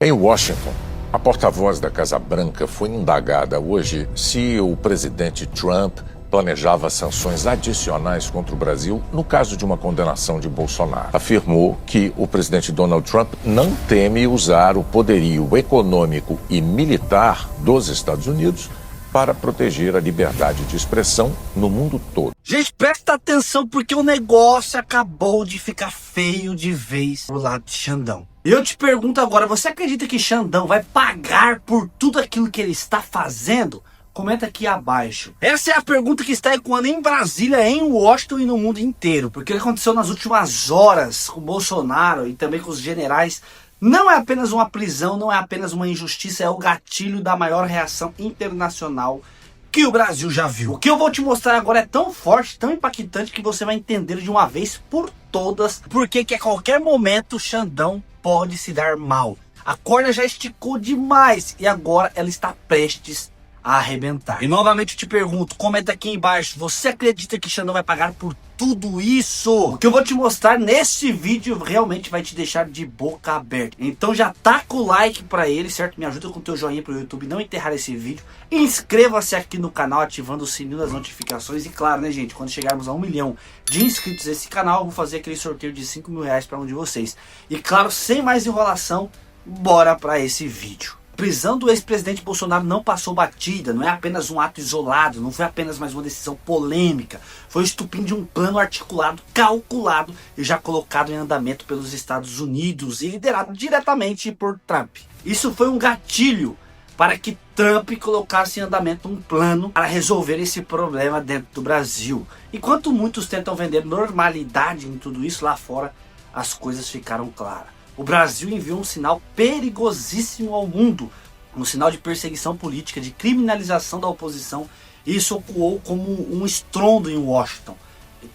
Em Washington, a porta-voz da Casa Branca foi indagada hoje se o presidente Trump planejava sanções adicionais contra o Brasil no caso de uma condenação de Bolsonaro. Afirmou que o presidente Donald Trump não teme usar o poderio econômico e militar dos Estados Unidos para proteger a liberdade de expressão no mundo todo. Gente, presta atenção porque o negócio acabou de ficar feio de vez pro lado de Xandão. Eu te pergunto agora, você acredita que Xandão vai pagar por tudo aquilo que ele está fazendo? Comenta aqui abaixo. Essa é a pergunta que está ecoando em Brasília, em Washington e no mundo inteiro. Porque o que aconteceu nas últimas horas com o Bolsonaro e também com os generais não é apenas uma prisão, não é apenas uma injustiça, é o gatilho da maior reação internacional que o Brasil já viu. O que eu vou te mostrar agora é tão forte, tão impactante, que você vai entender de uma vez por todas porque que a qualquer momento o Xandão pode se dar mal. A corda já esticou demais e agora ela está prestes a arrebentar. E novamente eu te pergunto, comenta aqui embaixo, você acredita que Xandão vai pagar por tudo isso? O que eu vou te mostrar nesse vídeo realmente vai te deixar de boca aberta. Então já taca o like pra ele, certo? Me ajuda com o teu joinha pro YouTube não enterrar esse vídeo. Inscreva-se aqui no canal ativando o sininho das notificações. E claro, né, gente, quando chegarmos a 1 milhão de inscritos nesse canal, eu vou fazer aquele sorteio de 5 mil reais pra um de vocês. E claro, sem mais enrolação, bora pra esse vídeo. A prisão do ex-presidente Bolsonaro não passou batida, não é apenas um ato isolado, não foi apenas mais uma decisão polêmica, foi o estupim de um plano articulado, calculado e já colocado em andamento pelos Estados Unidos e liderado diretamente por Trump. Isso foi um gatilho para que Trump colocasse em andamento um plano para resolver esse problema dentro do Brasil. Enquanto muitos tentam vender normalidade em tudo isso, lá fora as coisas ficaram claras. O Brasil enviou um sinal perigosíssimo ao mundo, um sinal de perseguição política, de criminalização da oposição, e isso ecoou como um estrondo em Washington.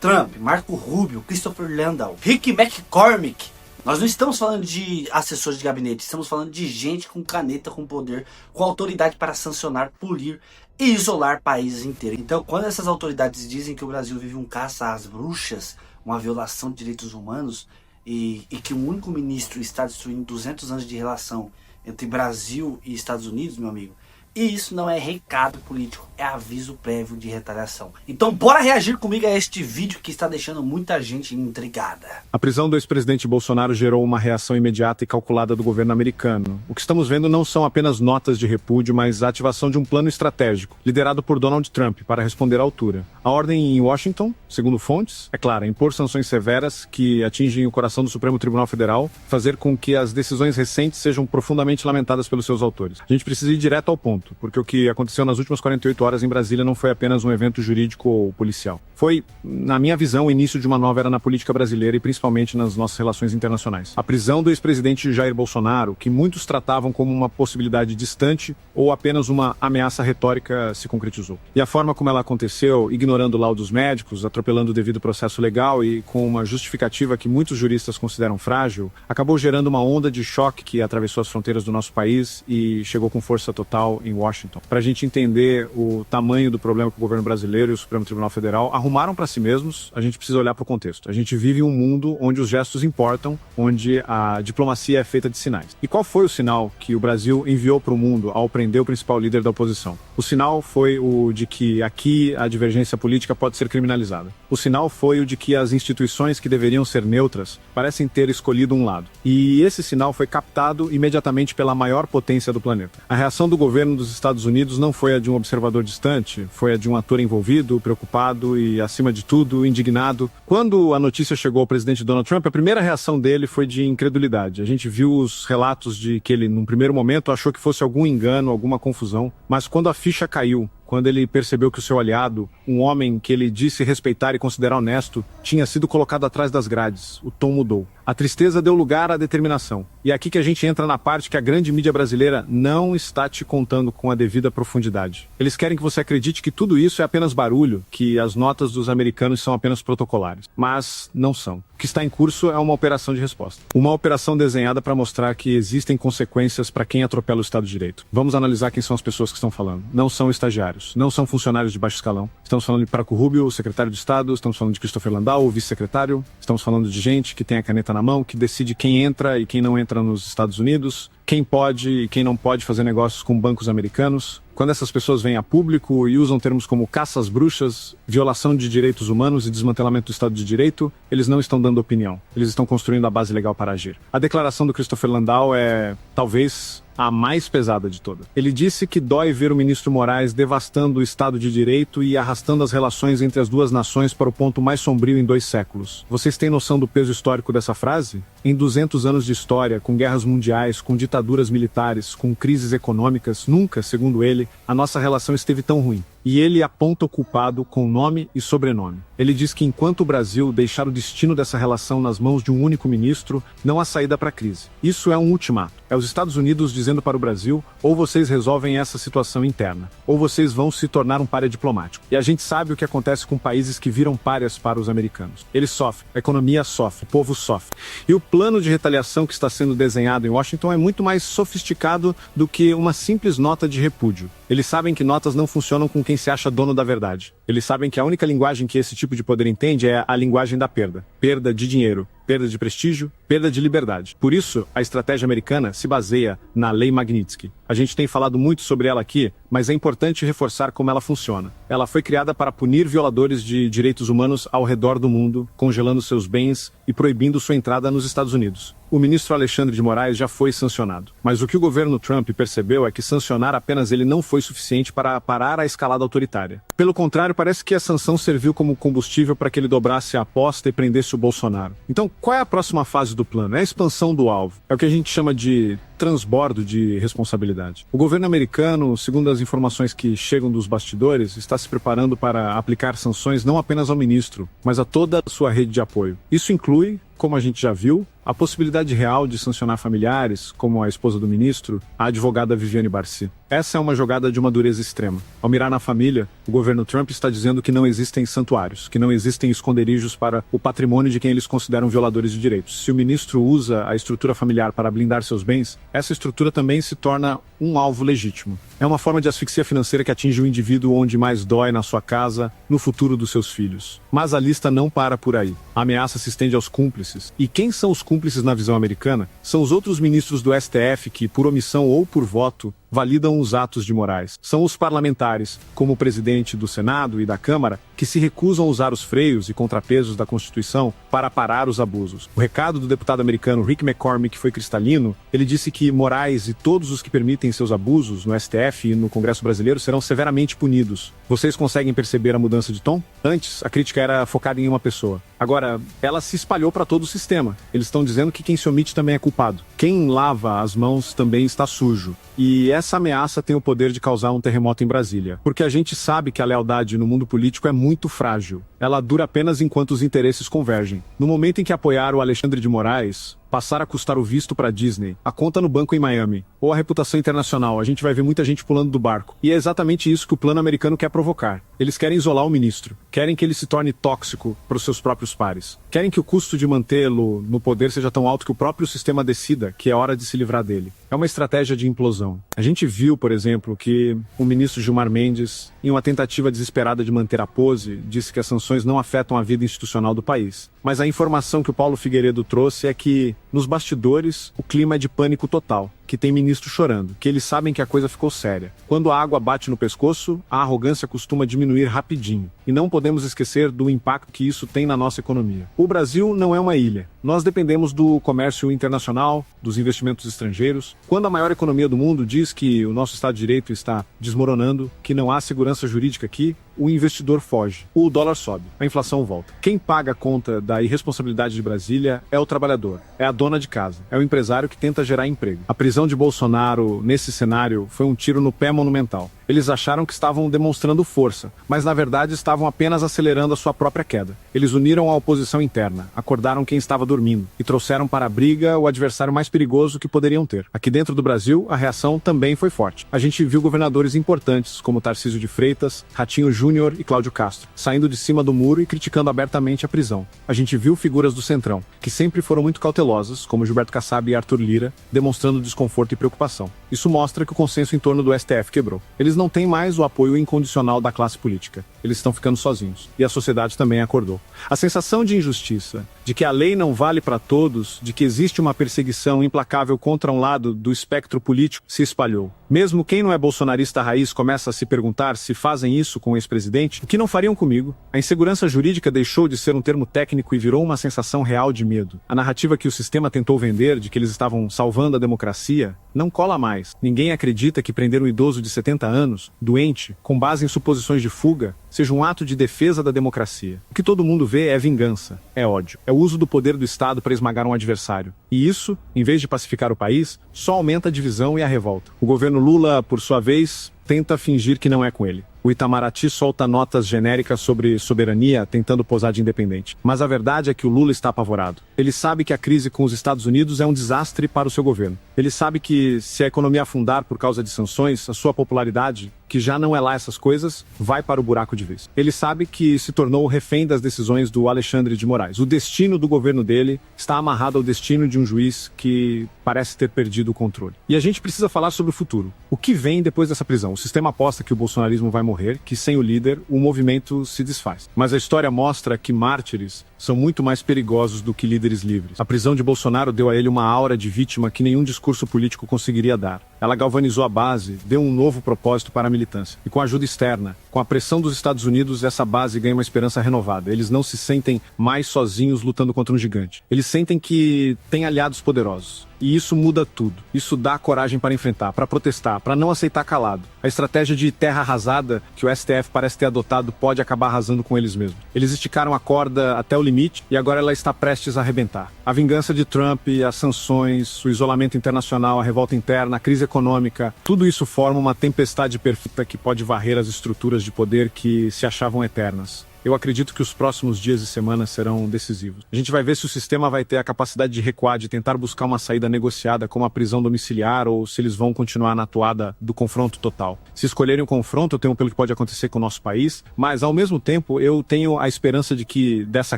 Trump, Marco Rubio, Christopher Landau, Rick McCormick. Nós não estamos falando de assessores de gabinete, estamos falando de gente com caneta, com poder, com autoridade para sancionar, punir e isolar países inteiros. Então, quando essas autoridades dizem que o Brasil vive um caça às bruxas, uma violação de direitos humanos, e que um único ministro está destruindo 200 anos de relação entre Brasil e Estados Unidos, meu amigo, e isso não é recado político, é aviso prévio de retaliação. Então bora reagir comigo a este vídeo que está deixando muita gente intrigada. A prisão do ex-presidente Bolsonaro gerou uma reação imediata e calculada do governo americano. O que estamos vendo não são apenas notas de repúdio, mas a ativação de um plano estratégico, liderado por Donald Trump, para responder à altura. A ordem em Washington, segundo fontes, é clara: impor sanções severas que atingem o coração do Supremo Tribunal Federal, fazer com que as decisões recentes sejam profundamente lamentadas pelos seus autores. A gente precisa ir direto ao ponto, porque o que aconteceu nas últimas 48 horas em Brasília não foi apenas um evento jurídico ou policial. Foi, na minha visão, o início de uma nova era na política brasileira e principalmente nas nossas relações internacionais. A prisão do ex-presidente Jair Bolsonaro, que muitos tratavam como uma possibilidade distante ou apenas uma ameaça retórica, se concretizou. E a forma como ela aconteceu, ignorando laudos médicos, atropelando o devido processo legal e com uma justificativa que muitos juristas consideram frágil, acabou gerando uma onda de choque que atravessou as fronteiras do nosso país e chegou com força total em Washington. Para a gente entender o tamanho do problema que o governo brasileiro e o Supremo Tribunal Federal arrumaram para si mesmos, a gente precisa olhar para o contexto. A gente vive em um mundo onde os gestos importam, onde a diplomacia é feita de sinais. E qual foi o sinal que o Brasil enviou para o mundo ao prender o principal líder da oposição? O sinal foi o de que aqui a divergência política pode ser criminalizada. O sinal foi o de que as instituições que deveriam ser neutras parecem ter escolhido um lado. E esse sinal foi captado imediatamente pela maior potência do planeta. A reação do governo dos Estados Unidos não foi a de um observador distante, foi a de um ator envolvido, preocupado e, acima de tudo, indignado. Quando a notícia chegou ao presidente Donald Trump, a primeira reação dele foi de incredulidade. A gente viu os relatos de que ele, num primeiro momento, achou que fosse algum engano, alguma confusão, mas quando a ficha caiu, quando ele percebeu que o seu aliado, um homem que ele disse respeitar e considerar honesto, tinha sido colocado atrás das grades, o tom mudou. A tristeza deu lugar à determinação. E é aqui que a gente entra na parte que a grande mídia brasileira não está te contando com a devida profundidade. Eles querem que você acredite que tudo isso é apenas barulho, que as notas dos americanos são apenas protocolares. Mas não são. O que está em curso é uma operação de resposta. Uma operação desenhada para mostrar que existem consequências para quem atropela o Estado de Direito. Vamos analisar quem são as pessoas que estão falando. Não são estagiários. funcionários, não são funcionários de baixo escalão. Estamos falando de Marco Rubio, o secretário de Estado, estamos falando de Christopher Landau, o vice-secretário, estamos falando de gente que tem a caneta na mão, que decide quem entra e quem não entra nos Estados Unidos, quem pode e quem não pode fazer negócios com bancos americanos. Quando essas pessoas vêm a público e usam termos como caça às bruxas, violação de direitos humanos e desmantelamento do Estado de Direito, eles não estão dando opinião. Eles estão construindo a base legal para agir. A declaração do Christopher Landau é, talvez, a mais pesada de todas. Ele disse que dói ver o ministro Moraes devastando o Estado de Direito e arrastando as relações entre as duas nações para o ponto mais sombrio em 2 séculos. Vocês têm noção do peso histórico dessa frase? Em 200 anos de história, com guerras mundiais, com ditaduras militares, com crises econômicas, nunca, segundo ele, a nossa relação esteve tão ruim. E ele aponta o culpado com nome e sobrenome. Ele diz que enquanto o Brasil deixar o destino dessa relação nas mãos de um único ministro, não há saída para a crise. Isso é um ultimato. É os Estados Unidos dizendo para o Brasil, ou vocês resolvem essa situação interna, ou vocês vão se tornar um pária diplomático. E a gente sabe o que acontece com países que viram párias para os americanos. Eles sofrem, a economia sofre, o povo sofre. E o plano de retaliação que está sendo desenhado em Washington é muito mais sofisticado do que uma simples nota de repúdio. Eles sabem que notas não funcionam com quem se acha dono da verdade. Eles sabem que a única linguagem que esse tipo de poder entende é a linguagem da perda. Perda de dinheiro, perda de prestígio, perda de liberdade. Por isso, a estratégia americana se baseia na Lei Magnitsky. A gente tem falado muito sobre ela aqui, mas é importante reforçar como ela funciona. Ela foi criada para punir violadores de direitos humanos ao redor do mundo, congelando seus bens e proibindo sua entrada nos Estados Unidos. O ministro Alexandre de Moraes já foi sancionado. Mas o que o governo Trump percebeu é que sancionar apenas ele não foi suficiente para parar a escalada autoritária. Pelo contrário, parece que a sanção serviu como combustível para que ele dobrasse a aposta e prendesse o Bolsonaro. Então, qual é a próxima fase do plano? É a expansão do alvo. É o que a gente chama de transbordo de responsabilidade. O governo americano, segundo as informações que chegam dos bastidores, está se preparando para aplicar sanções não apenas ao ministro, mas a toda a sua rede de apoio. Isso inclui, como a gente já viu, a possibilidade real de sancionar familiares, como a esposa do ministro, a advogada Viviane Barci. Essa é uma jogada de uma dureza extrema. Ao mirar na família, o governo Trump está dizendo que não existem santuários, que não existem esconderijos para o patrimônio de quem eles consideram violadores de direitos. Se o ministro usa a estrutura familiar para blindar seus bens, essa estrutura também se torna um alvo legítimo. É uma forma de asfixia financeira que atinge o indivíduo onde mais dói na sua casa, no futuro dos seus filhos. Mas a lista não para por aí. A ameaça se estende aos cúmplices. E quem são os cúmplices na visão americana? São os outros ministros do STF que, por omissão ou por voto, validam os atos de Moraes. São os parlamentares, como o presidente do Senado e da Câmara, que se recusam a usar os freios e contrapesos da Constituição para parar os abusos. O recado do deputado americano Rick McCormick foi cristalino. Ele disse que Moraes e todos os que permitem seus abusos no STF e no Congresso brasileiro serão severamente punidos. Vocês conseguem perceber a mudança de tom? Antes, a crítica era focada em uma pessoa. Agora, ela se espalhou para todo o sistema. Eles estão dizendo que quem se omite também é culpado. Quem lava as mãos também está sujo. E essa ameaça tem o poder de causar um terremoto em Brasília. Porque a gente sabe que a lealdade no mundo político é muito frágil. Ela dura apenas enquanto os interesses convergem. No momento em que apoiar o Alexandre de Moraes passar a custar o visto para Disney, a conta no banco em Miami, ou a reputação internacional, a gente vai ver muita gente pulando do barco. E é exatamente isso que o plano americano quer provocar. Eles querem isolar o ministro, querem que ele se torne tóxico para os seus próprios pares, querem que o custo de mantê-lo no poder seja tão alto que o próprio sistema decida que é hora de se livrar dele. É uma estratégia de implosão. A gente viu, por exemplo, que o ministro Gilmar Mendes, em uma tentativa desesperada de manter a pose, disse que as sanções não afetam a vida institucional do país. Mas a informação que o Paulo Figueiredo trouxe é que, nos bastidores, o clima é de pânico total, que tem ministro chorando, que eles sabem que a coisa ficou séria. Quando a água bate no pescoço, a arrogância costuma diminuir rapidinho. E não podemos esquecer do impacto que isso tem na nossa economia. O Brasil não é uma ilha. Nós dependemos do comércio internacional, dos investimentos estrangeiros. Quando a maior economia do mundo diz que o nosso Estado de Direito está desmoronando, que não há segurança jurídica aqui, o investidor foge. O dólar sobe, a inflação volta. Quem paga a conta da irresponsabilidade de Brasília é o trabalhador, é a dona de casa, é o empresário que tenta gerar emprego. A prisão de Bolsonaro, nesse cenário, foi um tiro no pé monumental. Eles acharam que estavam demonstrando força, mas na verdade estavam apenas acelerando a sua própria queda. Eles uniram a oposição interna, acordaram quem estava dormindo e trouxeram para a briga o adversário mais perigoso que poderiam ter. Aqui dentro do Brasil, a reação também foi forte. A gente viu governadores importantes, como Tarcísio de Freitas, Ratinho Júnior e Cláudio Castro, saindo de cima do muro e criticando abertamente a prisão. A gente viu figuras do Centrão, que sempre foram muito cautelosas, como Gilberto Kassab e Arthur Lira, demonstrando desconforto e preocupação. Isso mostra que o consenso em torno do STF quebrou. Eles Eles não têm mais o apoio incondicional da classe política. Eles estão ficando sozinhos. E a sociedade também acordou. A sensação de injustiça, de que a lei não vale para todos, de que existe uma perseguição implacável contra um lado do espectro político, se espalhou. Mesmo quem não é bolsonarista raiz começa a se perguntar se fazem isso com o ex-presidente, o que não fariam comigo? A insegurança jurídica deixou de ser um termo técnico e virou uma sensação real de medo. A narrativa que o sistema tentou vender, de que eles estavam salvando a democracia, não cola mais. Ninguém acredita que prender um idoso de 70 anos, doente, com base em suposições de fuga, seja um ato de defesa da democracia. O que todo mundo vê é vingança, é ódio, é o uso do poder do Estado para esmagar um adversário. E isso, em vez de pacificar o país, só aumenta a divisão e a revolta. O governo Lula, por sua vez, tenta fingir que não é com ele. O Itamaraty solta notas genéricas sobre soberania, tentando posar de independente. Mas a verdade é que o Lula está apavorado. Ele sabe que a crise com os Estados Unidos é um desastre para o seu governo. Ele sabe que, se a economia afundar por causa de sanções, a sua popularidade, que já não é lá essas coisas, vai para o buraco de vez. Ele sabe que se tornou refém das decisões do Alexandre de Moraes. O destino do governo dele está amarrado ao destino de um juiz que parece ter perdido o controle. E a gente precisa falar sobre o futuro. O que vem depois dessa prisão? O sistema aposta que o bolsonarismo vai morrer, que sem o líder, o movimento se desfaz. Mas a história mostra que mártires são muito mais perigosos do que líderes livres. A prisão de Bolsonaro deu a ele uma aura de vítima que nenhum discurso político conseguiria dar. Ela galvanizou a base, deu um novo propósito para a militância. E com a ajuda externa, com a pressão dos Estados Unidos, essa base ganha uma esperança renovada. Eles não se sentem mais sozinhos lutando contra um gigante. Eles sentem que têm aliados poderosos. E isso muda tudo. Isso dá coragem para enfrentar, para protestar, para não aceitar calado. A estratégia de terra arrasada que o STF parece ter adotado pode acabar arrasando com eles mesmos. Eles esticaram a corda até o limite e agora ela está prestes a arrebentar. A vingança de Trump, as sanções, o isolamento internacional, a revolta interna, a crise econômica, tudo isso forma uma tempestade perfeita que pode varrer as estruturas de poder que se achavam eternas. Eu acredito que os próximos dias e semanas serão decisivos. A gente vai ver se o sistema vai ter a capacidade de recuar, de tentar buscar uma saída negociada como a prisão domiciliar ou se eles vão continuar na toada do confronto total. Se escolherem o confronto, eu temo pelo que pode acontecer com o nosso país, mas ao mesmo tempo eu tenho a esperança de que dessa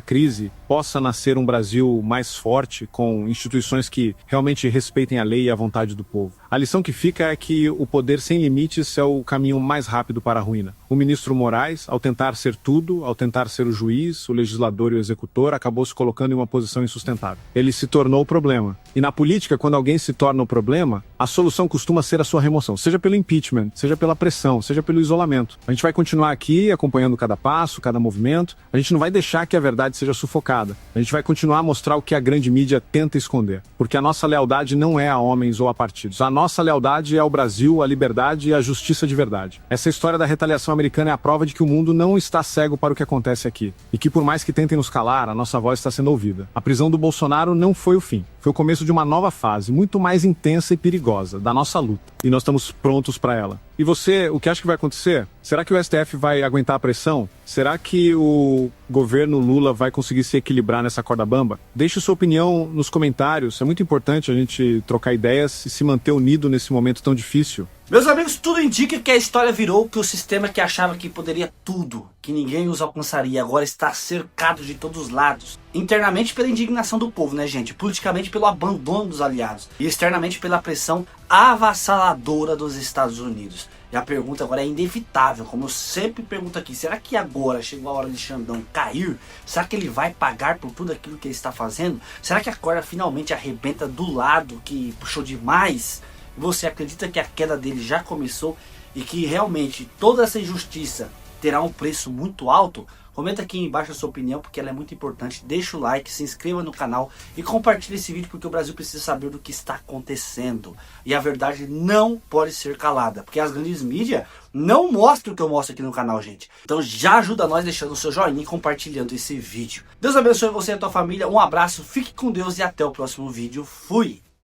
crise possa nascer um Brasil mais forte, com instituições que realmente respeitem a lei e a vontade do povo. A lição que fica é que o poder sem limites é o caminho mais rápido para a ruína. O ministro Moraes, ao tentar ser tudo, ao tentar ser o juiz, o legislador e o executor, acabou se colocando em uma posição insustentável. Ele se tornou o problema. E na política, quando alguém se torna o problema, a solução costuma ser a sua remoção, seja pelo impeachment, seja pela pressão, seja pelo isolamento. A gente vai continuar aqui acompanhando cada passo, cada movimento. A gente não vai deixar que a verdade seja sufocada. A gente vai continuar a mostrar o que a grande mídia tenta esconder. Porque a nossa lealdade não é a homens ou a partidos. A nossa lealdade é ao Brasil, à liberdade e à justiça de verdade. Essa história da retaliação americana é a prova de que o mundo não está cego para o que acontece aqui. E que por mais que tentem nos calar, a nossa voz está sendo ouvida. A prisão do Bolsonaro não foi o fim. Foi o começo de uma nova fase, muito mais intensa e perigosa, da nossa luta. E nós estamos prontos para ela. E você, o que acha que vai acontecer? Será que o STF vai aguentar a pressão? Será que o governo Lula vai conseguir se equilibrar nessa corda bamba? Deixe sua opinião nos comentários. É muito importante a gente trocar ideias e se manter unido nesse momento tão difícil. Meus amigos, tudo indica que a história virou que o sistema que achava que poderia tudo, que ninguém os alcançaria, agora está cercado de todos os lados. Internamente pela indignação do povo, né, gente? Politicamente pelo abandono dos aliados. E externamente pela pressão avassaladora dos Estados Unidos. E a pergunta agora é inevitável, como eu sempre pergunto aqui. Será que agora chegou a hora de Xandão cair? Será que ele vai pagar por tudo aquilo que ele está fazendo? Será que a corda finalmente arrebenta do lado que puxou demais? Você acredita que a queda dele já começou e que realmente toda essa injustiça terá um preço muito alto? Comenta aqui embaixo a sua opinião, porque ela é muito importante. Deixa o like, se inscreva no canal e compartilhe esse vídeo, porque o Brasil precisa saber do que está acontecendo. E a verdade não pode ser calada, porque as grandes mídias não mostram o que eu mostro aqui no canal, gente. Então já ajuda nós deixando o seu joinha e compartilhando esse vídeo. Deus abençoe você e a tua família. Um abraço, fique com Deus e até o próximo vídeo. Fui!